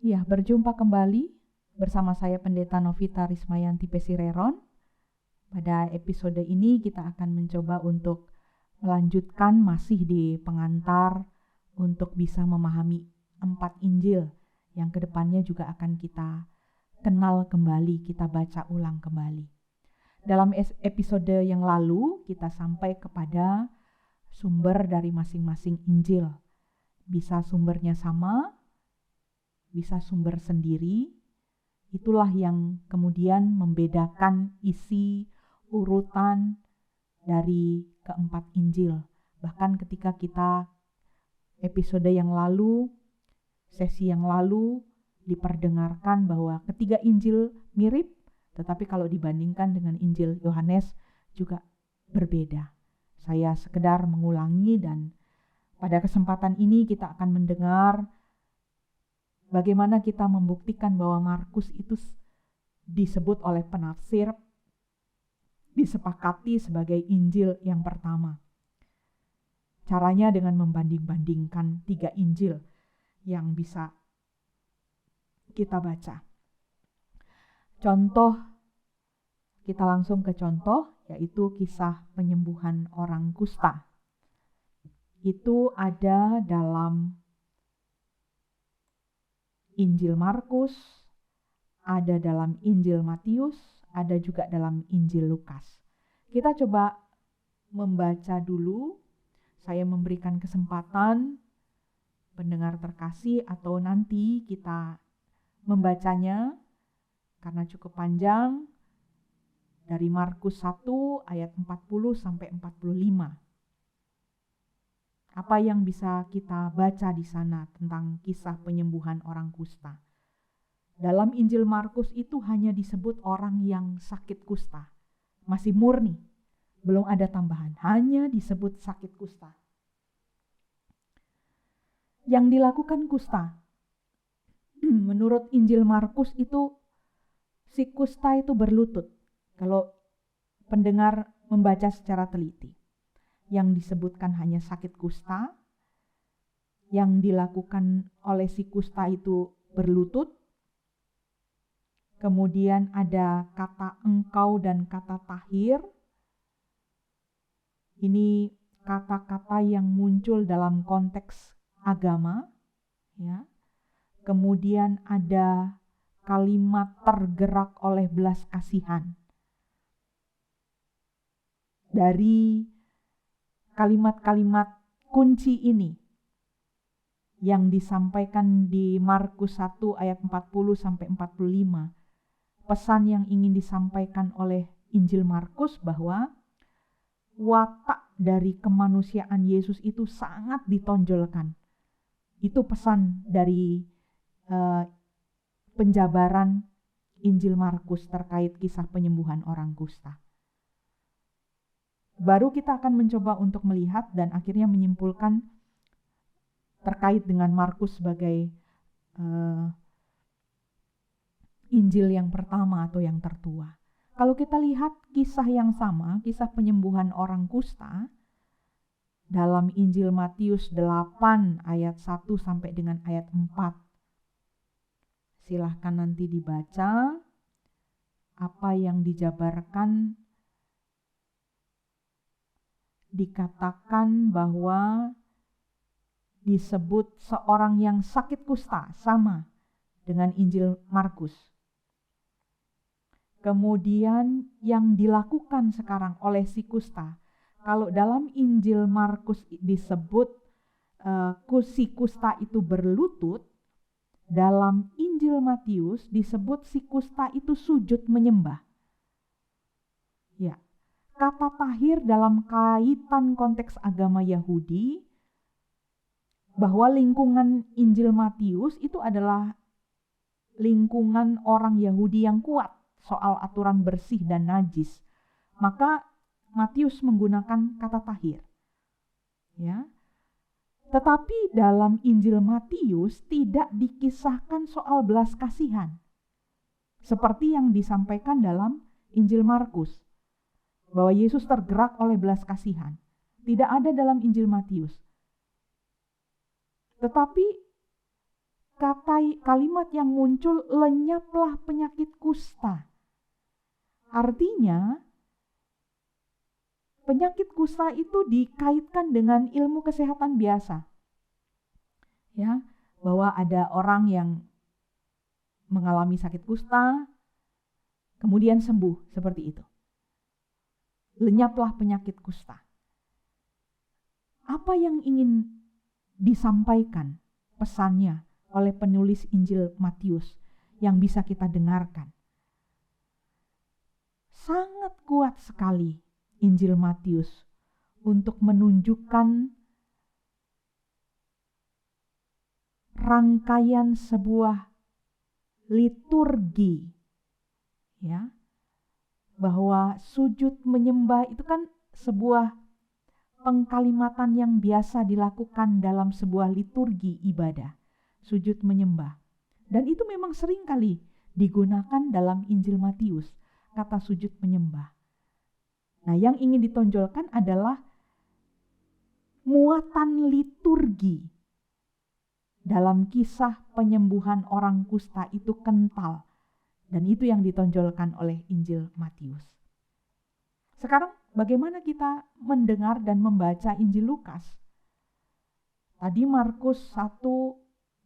Ya, berjumpa kembali bersama saya Pendeta Novita Rismayanti Pesireron. Pada episode ini kita akan mencoba untuk melanjutkan masih di pengantar untuk bisa memahami 4 Injil yang kedepannya juga akan kita kenal kembali, kita baca ulang kembali. Dalam episode yang lalu kita sampai kepada sumber dari masing-masing Injil. Bisa sumbernya sama, bisa sumber sendiri. Itulah yang kemudian membedakan isi urutan dari keempat Injil. Bahkan ketika kita episode yang lalu, sesi yang lalu diperdengarkan bahwa ketiga Injil mirip, tetapi kalau dibandingkan dengan Injil Yohanes juga berbeda. Saya sekedar mengulangi, dan pada kesempatan ini kita akan mendengar bagaimana kita membuktikan bahwa Markus itu disebut oleh penafsir, disepakati sebagai Injil yang pertama. Caranya dengan membanding-bandingkan 3 Injil yang bisa kita baca. Contoh, kita langsung ke contoh, yaitu kisah penyembuhan orang kusta. Itu ada dalam Injil Markus, ada dalam Injil Matius, ada juga dalam Injil Lukas. Kita coba membaca dulu. Saya memberikan kesempatan pendengar terkasih atau nanti kita membacanya karena cukup panjang, dari Markus 1 ayat 40 sampai 45. Apa yang bisa kita baca di sana tentang kisah penyembuhan orang kusta? Dalam Injil Markus itu hanya disebut orang yang sakit kusta. Masih murni, belum ada tambahan, hanya disebut sakit kusta. Yang dilakukan kusta, menurut Injil Markus itu, si kusta itu berlutut. Kalau pendengar membaca secara teliti, yang disebutkan hanya sakit kusta, yang dilakukan oleh si kusta itu berlutut. Kemudian ada kata engkau dan kata tahir. Ini kata-kata yang muncul dalam konteks agama, ya. Kemudian ada kalimat tergerak oleh belas kasihan. Dari kalimat-kalimat kunci ini yang disampaikan di Markus 1 ayat 40 sampai 45, pesan yang ingin disampaikan oleh Injil Markus bahwa watak dari kemanusiaan Yesus itu sangat ditonjolkan. Itu pesan dari penjabaran Injil Markus terkait kisah penyembuhan orang kusta. Baru kita akan mencoba untuk melihat dan akhirnya menyimpulkan terkait dengan Markus sebagai Injil yang pertama atau yang tertua. Kalau kita lihat kisah yang sama, kisah penyembuhan orang kusta, dalam Injil Matius 8 ayat 1 sampai dengan ayat 4. Silahkan nanti dibaca apa yang dijabarkan. Dikatakan bahwa disebut seorang yang sakit kusta, sama dengan Injil Markus. Kemudian yang dilakukan sekarang oleh si kusta, kalau dalam Injil Markus disebut si kusta itu berlutut, dalam Injil Matius disebut si kusta itu sujud menyembah. Ya, kata tahir dalam kaitan konteks agama Yahudi, bahwa lingkungan Injil Matius itu adalah lingkungan orang Yahudi yang kuat soal aturan bersih dan najis. Maka Matius menggunakan kata tahir. Ya. Tetapi dalam Injil Matius tidak dikisahkan soal belas kasihan, seperti yang disampaikan dalam Injil Markus, bahwa Yesus tergerak oleh belas kasihan. Tidak ada dalam Injil Matius. Tetapi kalimat yang muncul, lenyaplah penyakit kusta. Artinya, penyakit kusta itu dikaitkan dengan ilmu kesehatan biasa. Ya, bahwa ada orang yang mengalami sakit kusta, kemudian sembuh, seperti itu. Lenyaplah penyakit kusta. Apa yang ingin disampaikan pesannya oleh penulis Injil Matius yang bisa kita dengarkan? Sangat kuat sekali Injil Matius untuk menunjukkan rangkaian sebuah liturgi, ya, bahwa sujud menyembah itu kan sebuah pengkalimatan yang biasa dilakukan dalam sebuah liturgi ibadah, sujud menyembah. Dan itu memang sering kali digunakan dalam Injil Matius, kata sujud menyembah. Nah, yang ingin ditonjolkan adalah muatan liturgi dalam kisah penyembuhan orang kusta itu kental. Dan itu yang ditonjolkan oleh Injil Matius. Sekarang bagaimana kita mendengar dan membaca Injil Lukas? Tadi Markus 1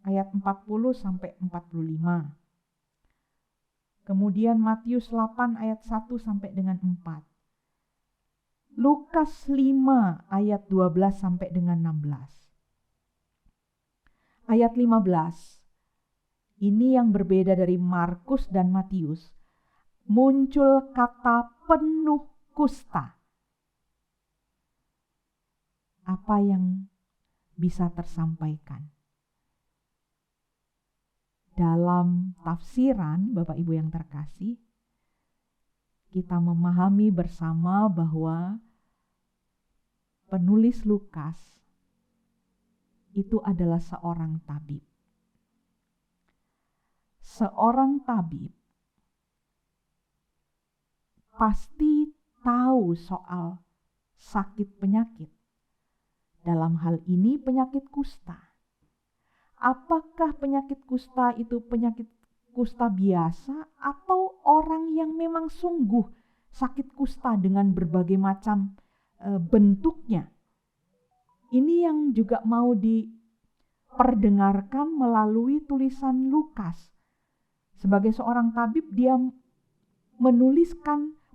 ayat 40 sampai 45. Kemudian Matius 8 ayat 1 sampai dengan 4. Lukas 5 ayat 12 sampai dengan 16. Ayat 15. Ini yang berbeda dari Markus dan Matius. Muncul kata penuh kusta. Apa yang bisa tersampaikan? Dalam tafsiran, Bapak Ibu yang terkasih, kita memahami bersama bahwa penulis Lukas itu adalah seorang tabib. Seorang tabib pasti tahu soal sakit penyakit. Dalam hal ini penyakit kusta. Apakah penyakit kusta itu penyakit kusta biasa atau orang yang memang sungguh sakit kusta dengan berbagai macam bentuknya? Ini yang juga mau diperdengarkan melalui tulisan Lukas. Sebagai seorang tabib, dia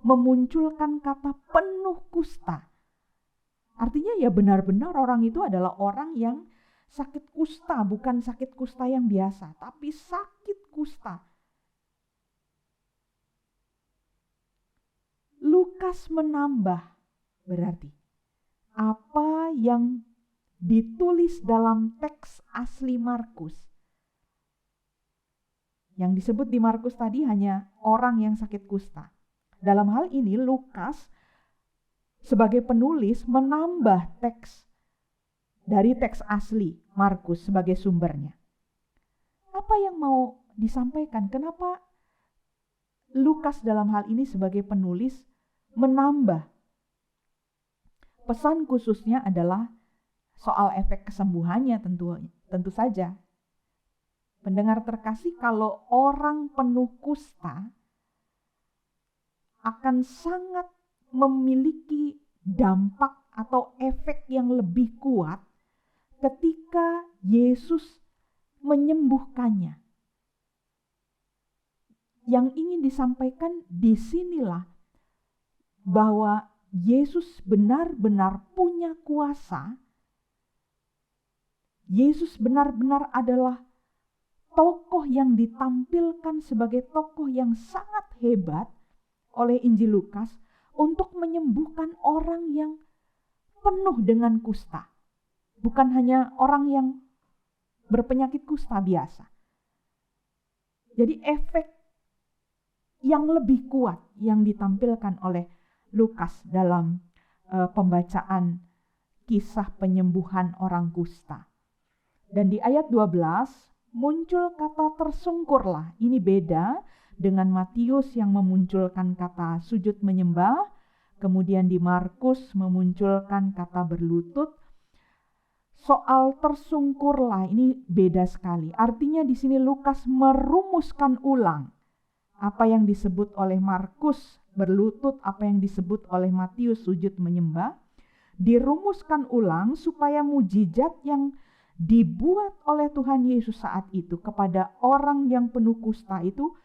memunculkan kata penuh kusta. Artinya ya benar-benar orang itu adalah orang yang sakit kusta, bukan sakit kusta yang biasa, tapi sakit kusta. Lukas menambah berarti apa yang ditulis dalam teks asli Markus. Yang disebut di Markus tadi hanya orang yang sakit kusta. Dalam hal ini Lukas sebagai penulis menambah teks dari teks asli Markus sebagai sumbernya. Apa yang mau disampaikan? Kenapa Lukas dalam hal ini sebagai penulis menambah? Pesan khususnya adalah soal efek kesembuhannya tentu saja. Pendengar terkasih, kalau orang penuh kusta akan sangat memiliki dampak atau efek yang lebih kuat ketika Yesus menyembuhkannya. Yang ingin disampaikan disinilah bahwa Yesus benar-benar punya kuasa. Yesus benar-benar adalah tokoh yang ditampilkan sebagai tokoh yang sangat hebat oleh Injil Lukas untuk menyembuhkan orang yang penuh dengan kusta. Bukan hanya orang yang berpenyakit kusta biasa. Jadi efek yang lebih kuat yang ditampilkan oleh Lukas dalam pembacaan kisah penyembuhan orang kusta. Dan di ayat 12 muncul kata tersungkurlah. Ini beda dengan Matius yang memunculkan kata sujud menyembah. Kemudian di Markus memunculkan kata berlutut. Soal tersungkurlah ini beda sekali. Artinya di sini Lukas merumuskan ulang apa yang disebut oleh Markus berlutut, apa yang disebut oleh Matius sujud menyembah, dirumuskan ulang supaya mujizat yang dibuat oleh Tuhan Yesus saat itu kepada orang yang penuh kusta itu,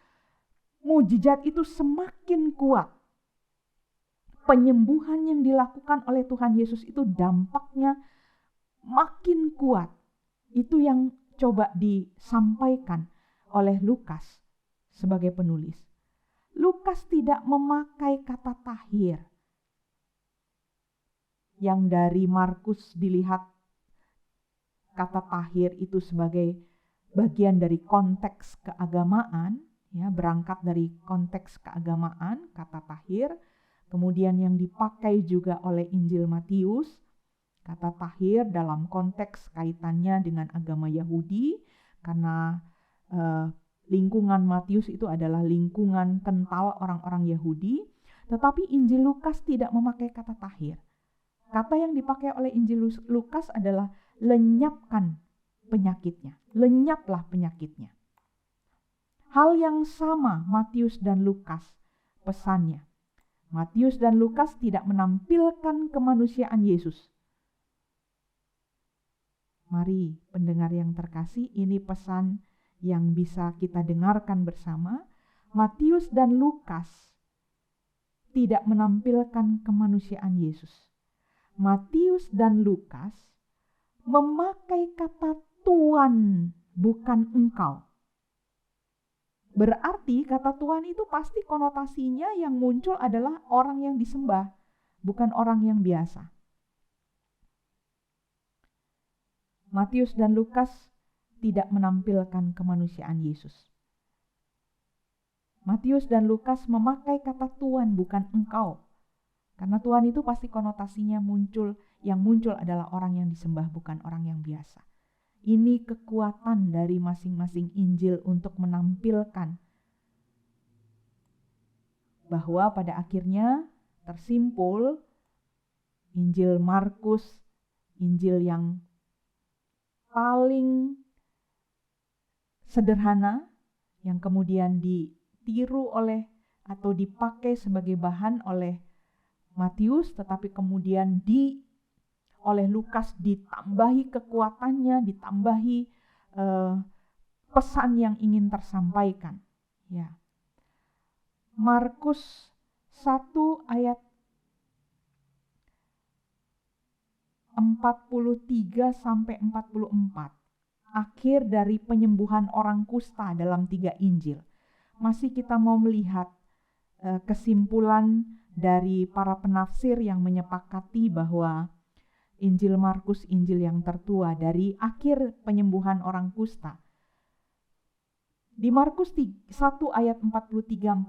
mujizat itu semakin kuat. Penyembuhan yang dilakukan oleh Tuhan Yesus itu dampaknya makin kuat. Itu yang coba disampaikan oleh Lukas sebagai penulis. Lukas tidak memakai kata tahir. Yang dari Markus dilihat kata tahir itu sebagai bagian dari konteks keagamaan, ya, berangkat dari konteks keagamaan kata tahir. Kemudian yang dipakai juga oleh Injil Matius, kata tahir dalam konteks kaitannya dengan agama Yahudi, karena lingkungan Matius itu adalah lingkungan kental orang-orang Yahudi, tetapi Injil Lukas tidak memakai kata tahir. Kata yang dipakai oleh Injil Lukas adalah lenyapkan penyakitnya, lenyaplah penyakitnya. Hal yang sama Matius dan Lukas pesannya. Matius dan Lukas tidak menampilkan kemanusiaan Yesus. Mari pendengar yang terkasih, ini pesan yang bisa kita dengarkan bersama. Matius dan Lukas tidak menampilkan kemanusiaan Yesus. Matius dan Lukas memakai kata Tuhan, bukan engkau. Berarti kata Tuhan itu pasti konotasinya yang muncul adalah orang yang disembah, bukan orang yang biasa. Matius dan Lukas tidak menampilkan kemanusiaan Yesus. Matius dan Lukas memakai kata Tuhan, bukan engkau. Karena Tuhan itu pasti konotasinya muncul, yang muncul adalah orang yang disembah, bukan orang yang biasa. Ini kekuatan dari masing-masing Injil untuk menampilkan bahwa pada akhirnya tersimpul Injil Markus, Injil yang paling sederhana, yang kemudian ditiru oleh atau dipakai sebagai bahan oleh Matius, tetapi kemudian oleh Lukas ditambahi kekuatannya, ditambahi pesan yang ingin tersampaikan. Ya. Markus 1 ayat 43 sampai 44. Akhir dari penyembuhan orang kusta dalam 3 Injil. Masih kita mau melihat kesimpulan dari para penafsir yang menyepakati bahwa Injil Markus Injil yang tertua dari akhir penyembuhan orang kusta. Di Markus 1 ayat 43-44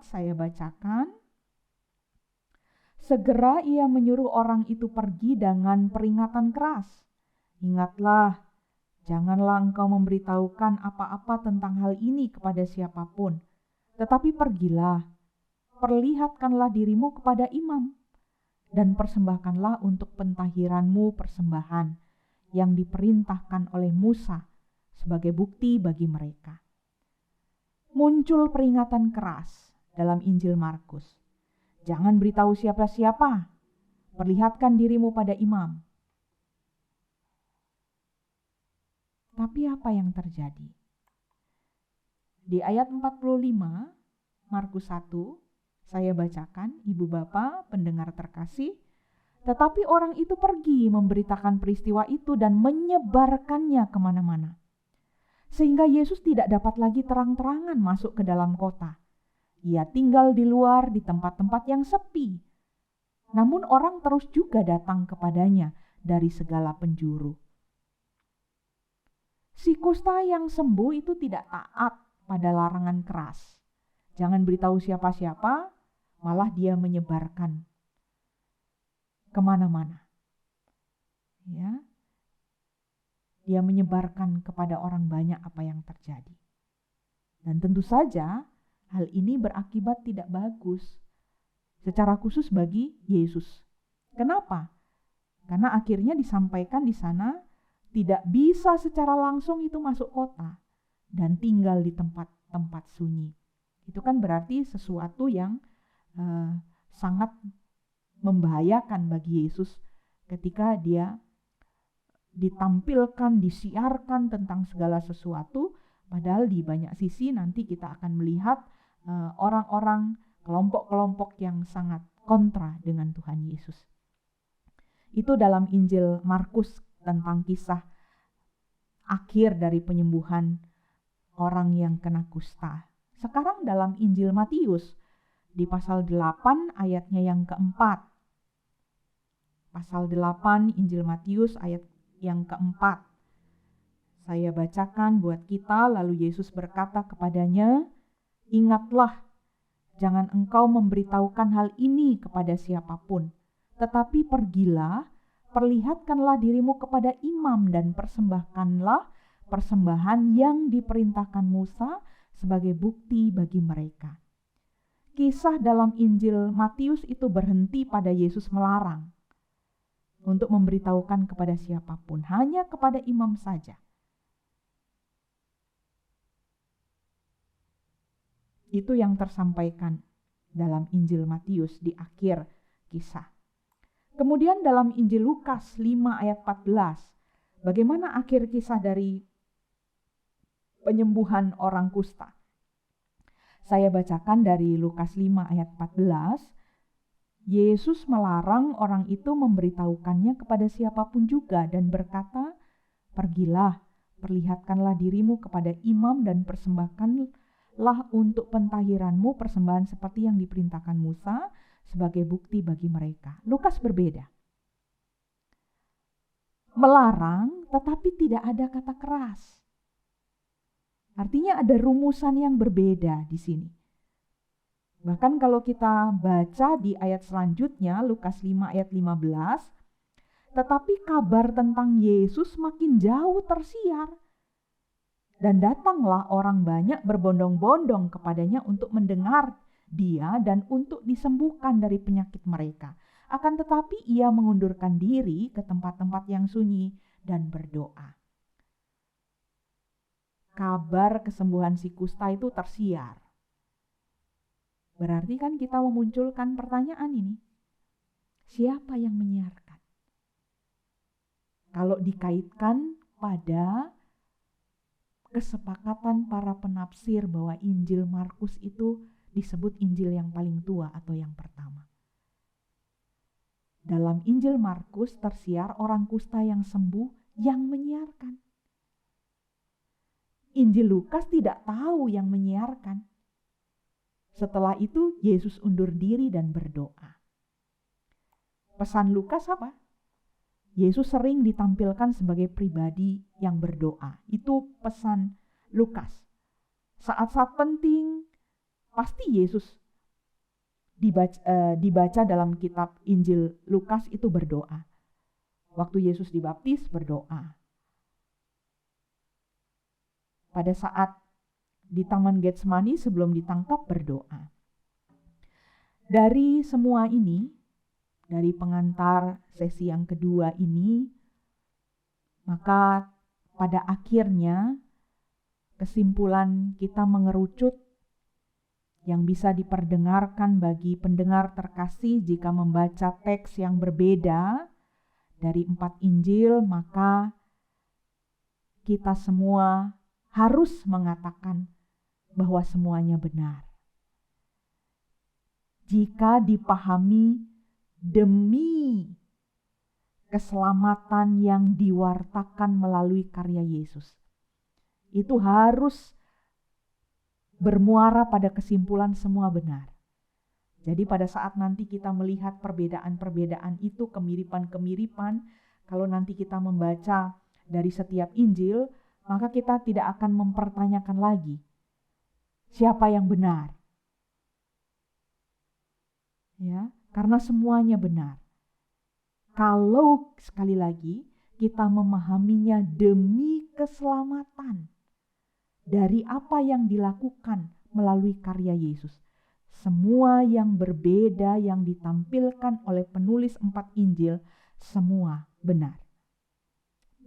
saya bacakan. Segera ia menyuruh orang itu pergi dengan peringatan keras. Ingatlah, janganlah engkau memberitahukan apa-apa tentang hal ini kepada siapapun. Tetapi pergilah, perlihatkanlah dirimu kepada imam, dan persembahkanlah untuk pentahiranmu persembahan yang diperintahkan oleh Musa sebagai bukti bagi mereka. Muncul peringatan keras dalam Injil Markus. Jangan beritahu siapa-siapa, perlihatkan dirimu pada imam. Tapi apa yang terjadi? Di ayat 45, Markus 1, saya bacakan, Ibu Bapak, pendengar terkasih. Tetapi orang itu pergi memberitakan peristiwa itu dan menyebarkannya kemana-mana. Sehingga Yesus tidak dapat lagi terang-terangan masuk ke dalam kota. Ia tinggal di luar di tempat-tempat yang sepi. Namun orang terus juga datang kepadanya dari segala penjuru. Si kusta yang sembuh itu tidak taat pada larangan keras. Jangan beritahu siapa-siapa, malah dia menyebarkan kemana-mana. Ya, dia menyebarkan kepada orang banyak apa yang terjadi. Dan tentu saja hal ini berakibat tidak bagus, secara khusus bagi Yesus. Kenapa? Karena akhirnya disampaikan di sana tidak bisa secara langsung itu masuk kota dan tinggal di tempat-tempat sunyi. Itu kan berarti sesuatu yang sangat membahayakan bagi Yesus ketika dia ditampilkan, disiarkan tentang segala sesuatu, padahal di banyak sisi nanti kita akan melihat orang-orang, kelompok-kelompok yang sangat kontra dengan Tuhan Yesus. Itu dalam Injil Markus tentang kisah akhir dari penyembuhan orang yang kena kusta. Sekarang dalam Injil Matius di pasal 8 ayatnya yang keempat. Pasal 8 Injil Matius ayat yang keempat. Saya bacakan buat kita, lalu Yesus berkata kepadanya, "Ingatlah, jangan engkau memberitahukan hal ini kepada siapapun, tetapi pergilah, perlihatkanlah dirimu kepada imam dan persembahkanlah persembahan yang diperintahkan Musa sebagai bukti bagi mereka." Kisah dalam Injil Matius itu berhenti pada Yesus melarang untuk memberitahukan kepada siapapun, hanya kepada imam saja. Itu yang tersampaikan dalam Injil Matius di akhir kisah. Kemudian dalam Injil Lukas 5 ayat 14, bagaimana akhir kisah dari penyembuhan orang kusta? Saya bacakan dari Lukas 5 ayat 14. Yesus melarang orang itu memberitahukannya kepada siapapun juga dan berkata, "Pergilah, perlihatkanlah dirimu kepada imam dan persembahkanlah untuk pentahiranmu persembahan seperti yang diperintahkan Musa sebagai bukti bagi mereka." Lukas berbeda. Melarang tetapi tidak ada kata keras. Artinya ada rumusan yang berbeda di sini. Bahkan kalau kita baca di ayat selanjutnya, Lukas 5 ayat 15, tetapi kabar tentang Yesus makin jauh tersiar. Dan datanglah orang banyak berbondong-bondong kepadanya untuk mendengar dia dan untuk disembuhkan dari penyakit mereka. Akan tetapi ia mengundurkan diri ke tempat-tempat yang sunyi dan berdoa. Kabar kesembuhan si kusta itu tersiar. Berarti kan kita memunculkan pertanyaan ini. Siapa yang menyiarkan? Kalau dikaitkan pada kesepakatan para penafsir bahwa Injil Markus itu disebut Injil yang paling tua atau yang pertama. Dalam Injil Markus tersiar orang kusta yang sembuh yang menyiarkan. Injil Lukas tidak tahu yang menyiarkan. Setelah itu Yesus undur diri dan berdoa. Pesan Lukas apa? Yesus sering ditampilkan sebagai pribadi yang berdoa. Itu pesan Lukas. Saat-saat penting pasti Yesus dibaca dalam kitab Injil Lukas itu berdoa. Waktu Yesus dibaptis berdoa. Pada saat di Taman Getsemani sebelum ditangkap berdoa. Dari semua ini, dari pengantar sesi yang kedua ini, maka pada akhirnya kesimpulan kita mengerucut yang bisa diperdengarkan bagi pendengar terkasih jika membaca teks yang berbeda dari 4 Injil, maka kita semua harus mengatakan bahwa semuanya benar. Jika dipahami demi keselamatan yang diwartakan melalui karya Yesus, itu harus bermuara pada kesimpulan semua benar. Jadi pada saat nanti kita melihat perbedaan-perbedaan itu, kemiripan-kemiripan, kalau nanti kita membaca dari setiap Injil, maka kita tidak akan mempertanyakan lagi siapa yang benar. Ya, karena semuanya benar. Kalau sekali lagi kita memahaminya demi keselamatan dari apa yang dilakukan melalui karya Yesus. Semua yang berbeda yang ditampilkan oleh penulis 4 Injil semua benar.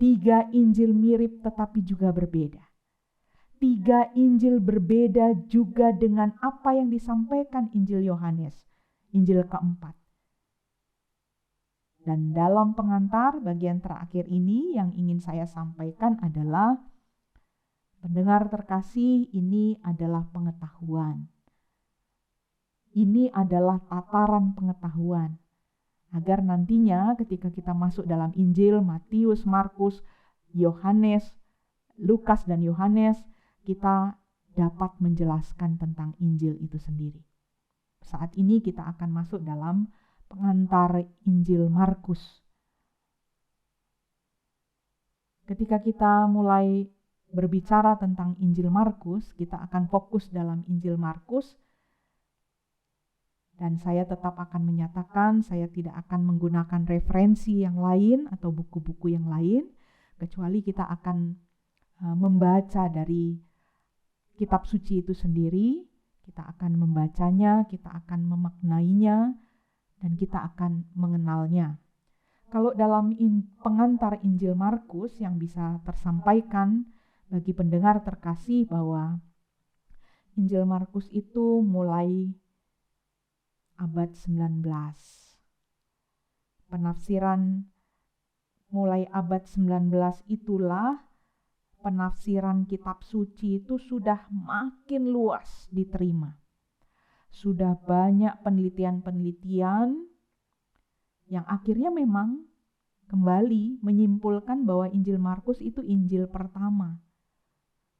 3 Injil mirip tetapi juga berbeda. 3 Injil berbeda juga dengan apa yang disampaikan Injil Yohanes, Injil keempat. Dan dalam pengantar bagian terakhir ini yang ingin saya sampaikan adalah, pendengar terkasih, ini adalah pengetahuan. Ini adalah tataran pengetahuan. Agar nantinya ketika kita masuk dalam Injil Matius, Markus, Yohanes, Lukas dan Yohanes, kita dapat menjelaskan tentang Injil itu sendiri. Saat ini kita akan masuk dalam pengantar Injil Markus. Ketika kita mulai berbicara tentang Injil Markus, kita akan fokus dalam Injil Markus. Dan saya tetap akan menyatakan saya tidak akan menggunakan referensi yang lain atau buku-buku yang lain, kecuali kita akan membaca dari kitab suci itu sendiri. Kita akan membacanya, kita akan memaknainya, dan kita akan mengenalnya. Kalau dalam pengantar Injil Markus yang bisa tersampaikan bagi pendengar terkasih bahwa Injil Markus itu mulai abad 19. Penafsiran mulai abad 19 itulah penafsiran kitab suci itu sudah makin luas diterima. Sudah banyak penelitian-penelitian yang akhirnya memang kembali menyimpulkan bahwa Injil Markus itu Injil pertama.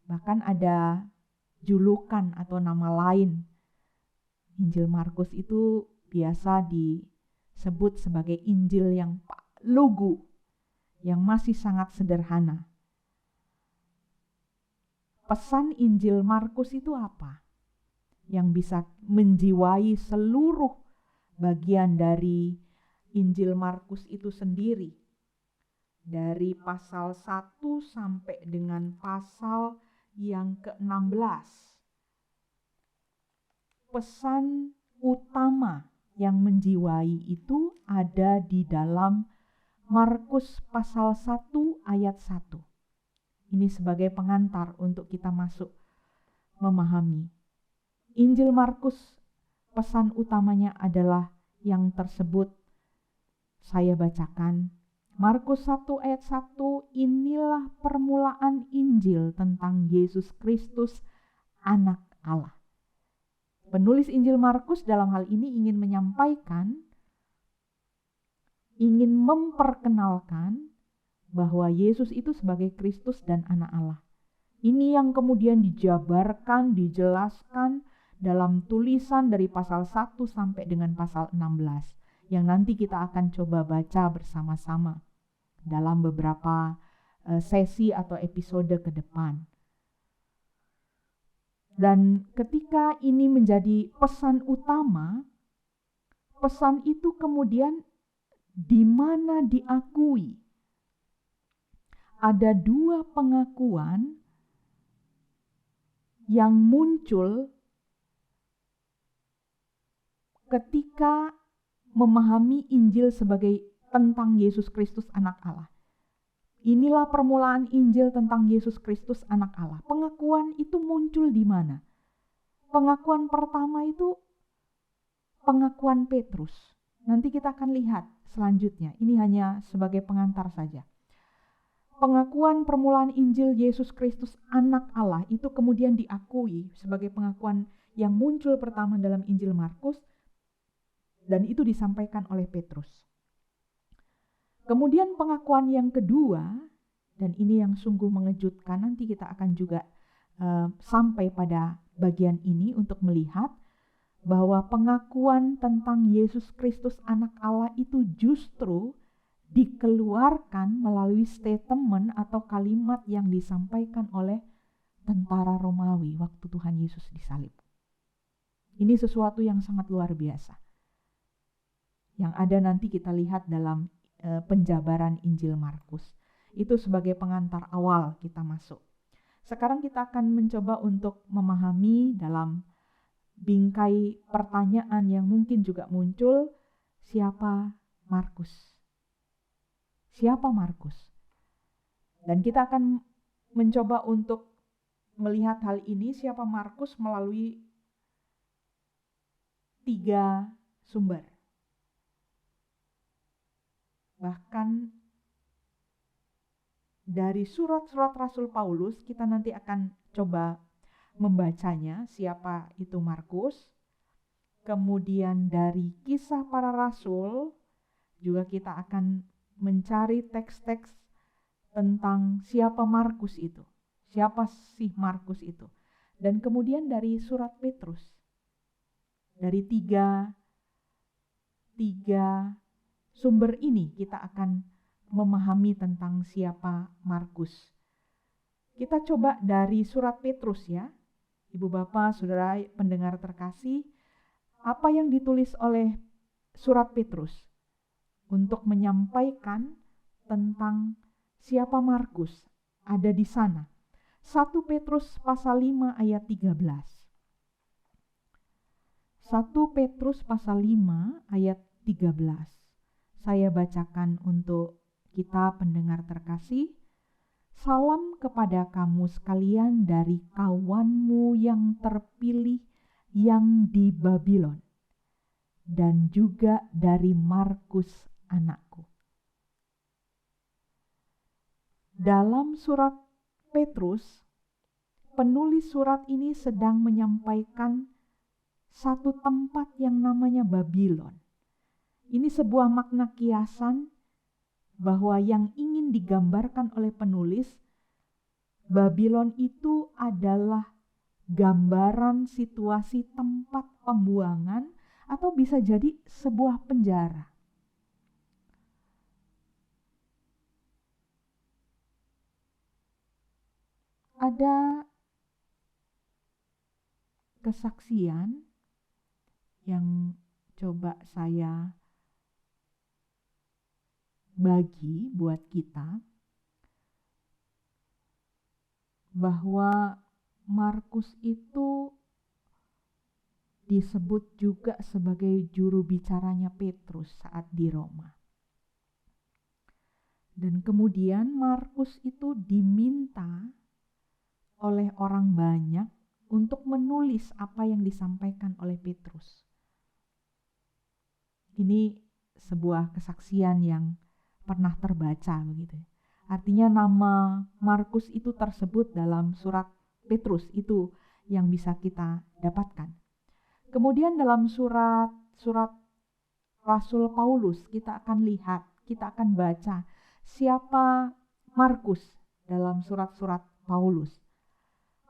Bahkan ada julukan atau nama lain. Injil Markus itu biasa disebut sebagai Injil yang lugu, yang masih sangat sederhana. Pesan Injil Markus itu apa? Yang bisa menjiwai seluruh bagian dari Injil Markus itu sendiri. Dari pasal 1 sampai dengan pasal yang ke-16. Pesan utama yang menjiwai itu ada di dalam Markus pasal 1 ayat 1. Ini sebagai pengantar untuk kita masuk memahami. Injil Markus, pesan utamanya adalah yang tersebut saya bacakan. Markus 1 ayat 1, inilah permulaan Injil tentang Yesus Kristus, Anak Allah. Penulis Injil Markus dalam hal ini ingin menyampaikan, ingin memperkenalkan bahwa Yesus itu sebagai Kristus dan Anak Allah. Ini yang kemudian dijabarkan, dijelaskan dalam tulisan dari pasal 1 sampai dengan pasal 16, yang nanti kita akan coba baca bersama-sama dalam beberapa sesi atau episode ke depan. Dan ketika ini menjadi pesan utama, pesan itu kemudian di mana diakui. Ada 2 pengakuan yang muncul ketika memahami Injil sebagai tentang Yesus Kristus Anak Allah. Inilah permulaan Injil tentang Yesus Kristus Anak Allah. Pengakuan itu muncul di mana? Pengakuan pertama itu pengakuan Petrus. Nanti kita akan lihat selanjutnya. Ini hanya sebagai pengantar saja. Pengakuan permulaan Injil Yesus Kristus Anak Allah itu kemudian diakui sebagai pengakuan yang muncul pertama dalam Injil Markus, dan itu disampaikan oleh Petrus. Kemudian pengakuan yang kedua, dan ini yang sungguh mengejutkan, nanti kita akan juga sampai pada bagian ini untuk melihat bahwa pengakuan tentang Yesus Kristus Anak Allah itu justru dikeluarkan melalui statement atau kalimat yang disampaikan oleh tentara Romawi waktu Tuhan Yesus disalib. Ini sesuatu yang sangat luar biasa. Yang ada nanti kita lihat dalam penjabaran Injil Markus. Itu sebagai pengantar awal kita masuk. Sekarang kita akan mencoba untuk memahami dalam bingkai pertanyaan yang mungkin juga muncul, siapa Markus? siapa Markus. Dan kita akan mencoba untuk melihat hal ini, siapa Markus, melalui 3 sumber. Bahkan dari surat-surat Rasul Paulus, kita nanti akan coba membacanya, siapa itu Markus. Kemudian dari Kisah Para Rasul, juga kita akan mencari teks-teks tentang siapa Markus itu. Siapa sih Markus itu? Dan kemudian dari surat Petrus. Dari tiga sumber ini kita akan memahami tentang siapa Markus. Kita coba dari surat Petrus ya. Ibu Bapak, Saudara pendengar terkasih, apa yang ditulis oleh surat Petrus untuk menyampaikan tentang siapa Markus ada di sana. 1 Petrus pasal 5 ayat 13. 1 Petrus pasal 5 ayat 13. Saya bacakan untuk kita pendengar terkasih. Salam kepada kamu sekalian dari kawanmu yang terpilih yang di Babylon, dan juga dari Markus anakku. Dalam surat Petrus, penulis surat ini sedang menyampaikan satu tempat yang namanya Babylon. Ini sebuah makna kiasan bahwa yang ingin digambarkan oleh penulis, Babylon itu adalah gambaran situasi tempat pembuangan atau bisa jadi sebuah penjara. Ada kesaksian yang coba saya bagi buat kita, bahwa Markus itu disebut juga sebagai juru bicaranya Petrus saat di Roma. Dan kemudian Markus itu diminta oleh orang banyak untuk menulis apa yang disampaikan oleh Petrus. Ini sebuah kesaksian yang pernah terbaca begitu. Artinya nama Markus itu tersebut dalam surat Petrus, itu yang bisa kita dapatkan. Kemudian dalam surat Rasul Paulus kita akan lihat, kita akan baca siapa Markus dalam surat-surat Paulus.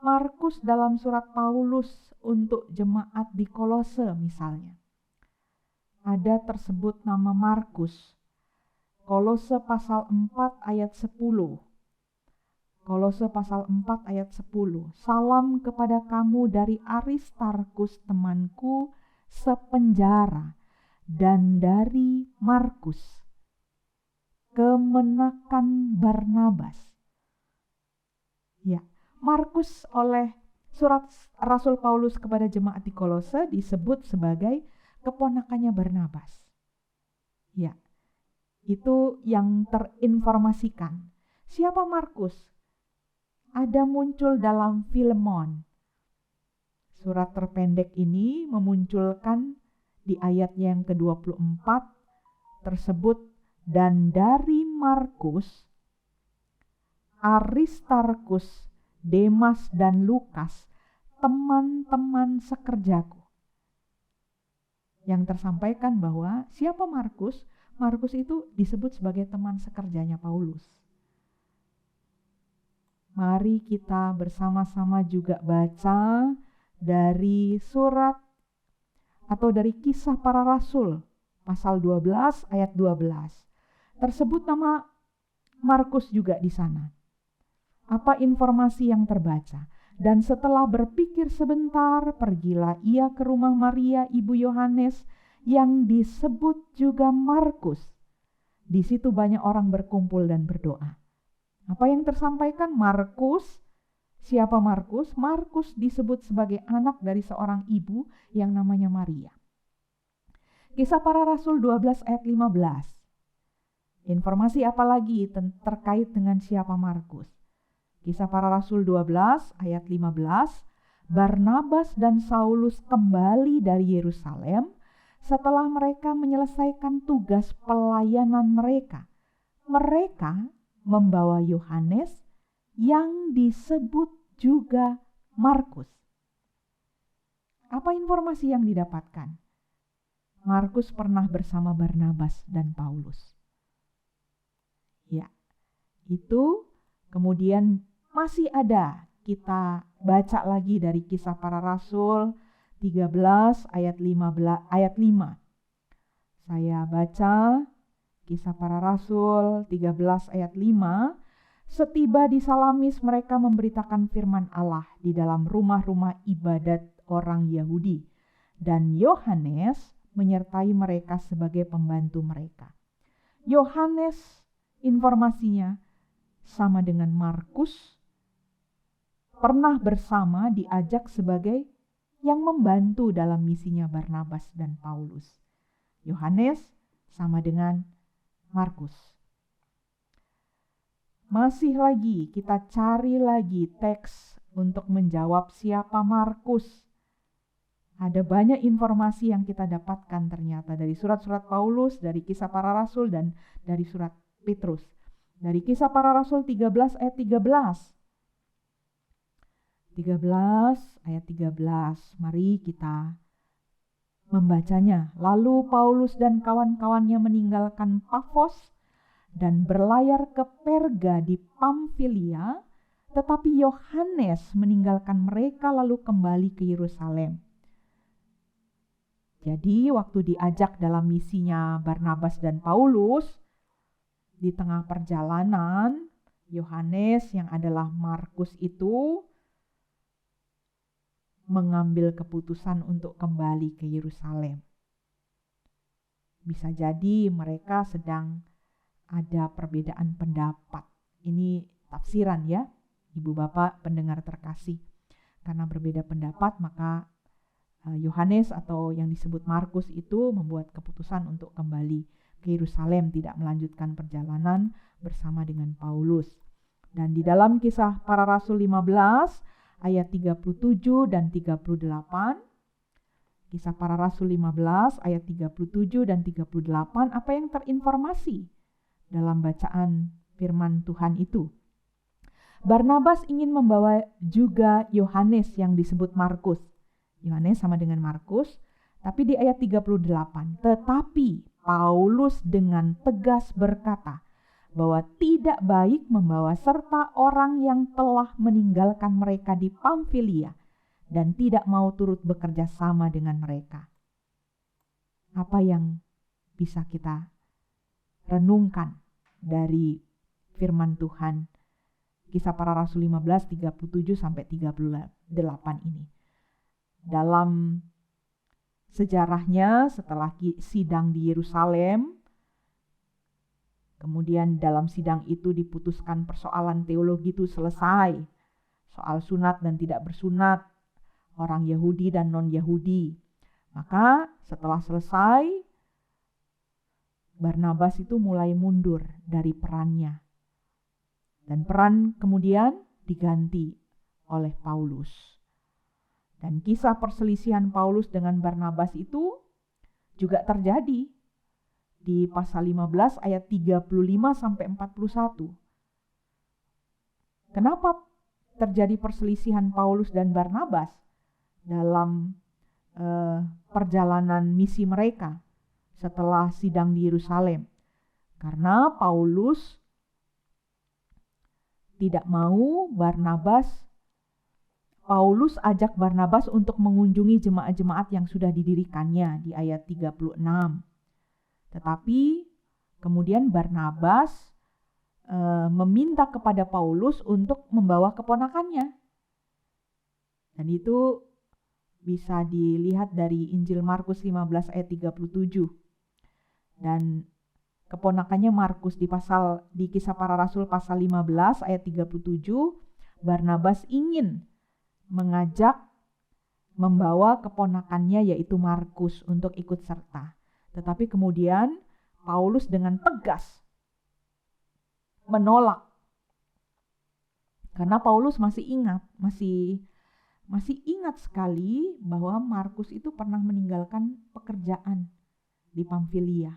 Markus dalam surat Paulus untuk jemaat di Kolose misalnya. Ada tersebut nama Markus. Kolose pasal 4 ayat 10. Kolose pasal 4 ayat 10. Salam kepada kamu dari Aristarkus temanku sepenjara, dan dari Markus, kemenakan Barnabas. Ya, Markus oleh surat Rasul Paulus kepada jemaat di Kolose disebut sebagai keponakannya Barnabas. Ya, itu yang terinformasikan. Siapa Markus? Ada muncul dalam Filemon. Surat terpendek ini memunculkan di ayat yang ke-24 tersebut, dan dari Markus, Aristarkus, Demas dan Lukas, teman-teman sekerjaku. Yang tersampaikan bahwa siapa Markus? Markus itu disebut sebagai teman sekerjanya Paulus. Mari kita bersama-sama juga baca dari surat atau dari Kisah Para Rasul pasal 12 ayat 12. Tersebut nama Markus juga di sana. Apa informasi yang terbaca? Dan setelah berpikir sebentar, pergilah ia ke rumah Maria ibu Yohanes yang disebut juga Markus. Di situ banyak orang berkumpul dan berdoa. Apa yang tersampaikan? Markus. Siapa Markus? Markus disebut sebagai anak dari seorang ibu yang namanya Maria. Kisah Para Rasul 12 ayat 15. Informasi apa lagi terkait dengan siapa Markus? Kisah Para Rasul 12 ayat 15, Barnabas dan Saulus kembali dari Yerusalem setelah mereka menyelesaikan tugas pelayanan mereka. Mereka membawa Yohanes yang disebut juga Markus. Apa informasi yang didapatkan? Markus pernah bersama Barnabas dan Paulus. Ya, itu kemudian masih ada. Kita baca lagi dari Kisah Para Rasul 13 ayat 5. Saya baca Kisah Para Rasul 13 ayat 5. Setiba di Salamis mereka memberitakan firman Allah di dalam rumah-rumah ibadat orang Yahudi, dan Yohanes menyertai mereka sebagai pembantu mereka. Yohanes informasinya sama dengan Markus, pernah bersama, diajak sebagai yang membantu dalam misinya Barnabas dan Paulus. Yohanes sama dengan Markus. Masih lagi kita cari lagi teks untuk menjawab siapa Markus. Ada banyak informasi yang kita dapatkan ternyata dari surat-surat Paulus, dari Kisah Para Rasul, dan dari surat Petrus. Dari Kisah Para Rasul 13 ayat 13. 13 ayat 13. Mari kita membacanya. Lalu Paulus dan kawan-kawannya meninggalkan Pafos dan berlayar ke Perga di Pamfilia, tetapi Yohanes meninggalkan mereka lalu kembali ke Yerusalem. Jadi waktu diajak dalam misinya Barnabas dan Paulus, di tengah perjalanan, Yohanes yang adalah Markus itu mengambil keputusan untuk kembali ke Yerusalem. Bisa jadi mereka sedang ada perbedaan pendapat. Ini tafsiran ya, Ibu Bapak pendengar terkasih. Karena berbeda pendapat, maka Yohanes atau yang disebut Markus itu membuat keputusan untuk kembali ke Yerusalem, tidak melanjutkan perjalanan bersama dengan Paulus. Dan di dalam Kisah Para Rasul 15 ayat 37 dan 38, Kisah Para Rasul 15 ayat 37 dan 38, apa yang terinformasi dalam bacaan firman Tuhan itu? Barnabas ingin membawa juga Yohanes yang disebut Markus. Yohanes sama dengan Markus, tapi di ayat 38, tetapi Paulus dengan tegas berkata bahwa tidak baik membawa serta orang yang telah meninggalkan mereka di Pamfilia dan tidak mau turut bekerja sama dengan mereka. Apa yang bisa kita renungkan dari firman Tuhan Kisah Para Rasul 15 37 sampai 38 ini? Dalam sejarahnya setelah sidang di Yerusalem, kemudian dalam sidang itu diputuskan persoalan teologi itu selesai. Soal sunat dan tidak bersunat, orang Yahudi dan non-Yahudi. Maka setelah selesai, Barnabas itu mulai mundur dari perannya. Dan peran kemudian diganti oleh Paulus. Dan kisah perselisihan Paulus dengan Barnabas itu juga terjadi di pasal 15 ayat 35 sampai 41. Kenapa terjadi perselisihan Paulus dan Barnabas dalam perjalanan misi mereka setelah sidang di Yerusalem? Karena Paulus tidak mau Paulus ajak Barnabas untuk mengunjungi jemaat-jemaat yang sudah didirikannya di ayat 36. Tetapi kemudian Barnabas meminta kepada Paulus untuk membawa keponakannya. Dan itu bisa dilihat dari Injil Markus 15 ayat 37. Dan keponakannya Markus di Kisah Para Rasul pasal 15 ayat 37, Barnabas ingin mengajak membawa keponakannya yaitu Markus untuk ikut serta. Tetapi kemudian Paulus dengan tegas menolak. Karena Paulus masih ingat sekali bahwa Markus itu pernah meninggalkan pekerjaan di Pamfilia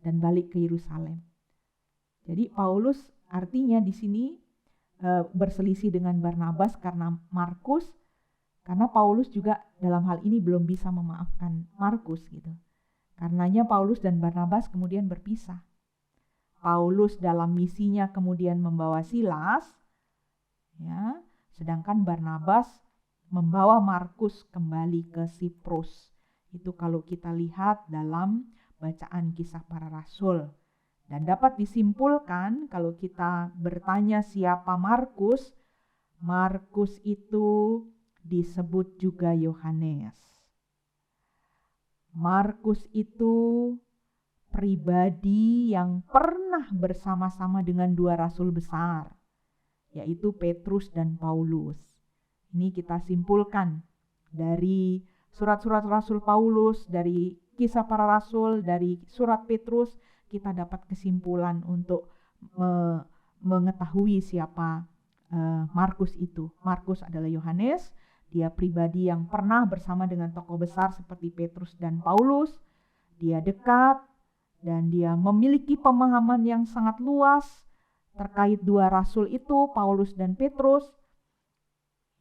dan balik ke Yerusalem. Jadi Paulus artinya di sini berselisih dengan Barnabas karena Paulus juga dalam hal ini belum bisa memaafkan Markus gitu. Karenanya Paulus dan Barnabas kemudian berpisah. Paulus dalam misinya kemudian membawa Silas, ya, sedangkan Barnabas membawa Markus kembali ke Siprus. Itu kalau kita lihat dalam bacaan Kisah Para Rasul. Dan dapat disimpulkan kalau kita bertanya siapa Markus, Markus itu disebut juga Yohanes. Markus itu pribadi yang pernah bersama-sama dengan dua rasul besar, yaitu Petrus dan Paulus. Ini kita simpulkan dari surat-surat Rasul Paulus, dari Kisah Para Rasul, dari surat Petrus, kita dapat kesimpulan untuk mengetahui siapa Markus itu. Markus adalah Yohanes, dia pribadi yang pernah bersama dengan tokoh besar seperti Petrus dan Paulus. Dia dekat dan dia memiliki pemahaman yang sangat luas terkait dua rasul itu, Paulus dan Petrus,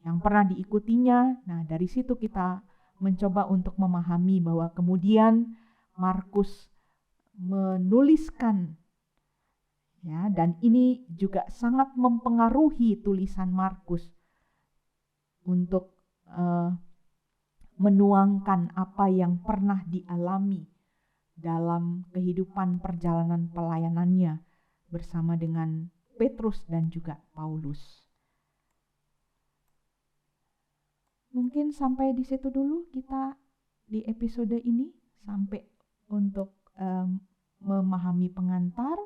yang pernah diikutinya. Nah, dari situ kita mencoba untuk memahami bahwa kemudian Markus menuliskan, ya, dan ini juga sangat mempengaruhi tulisan Markus untuk menuangkan apa yang pernah dialami dalam kehidupan perjalanan pelayanannya bersama dengan Petrus dan juga Paulus. Mungkin sampai di situ dulu kita di episode ini, sampai untuk memahami pengantar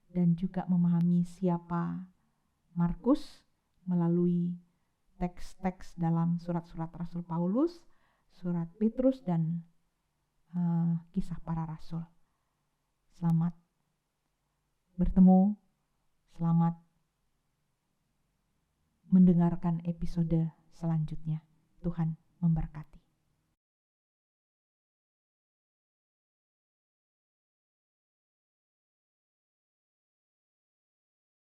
dan juga memahami siapa Markus melalui teks-teks dalam surat-surat Rasul Paulus, surat Petrus, dan Kisah Para Rasul. Selamat bertemu, selamat mendengarkan episode selanjutnya. Tuhan memberkati.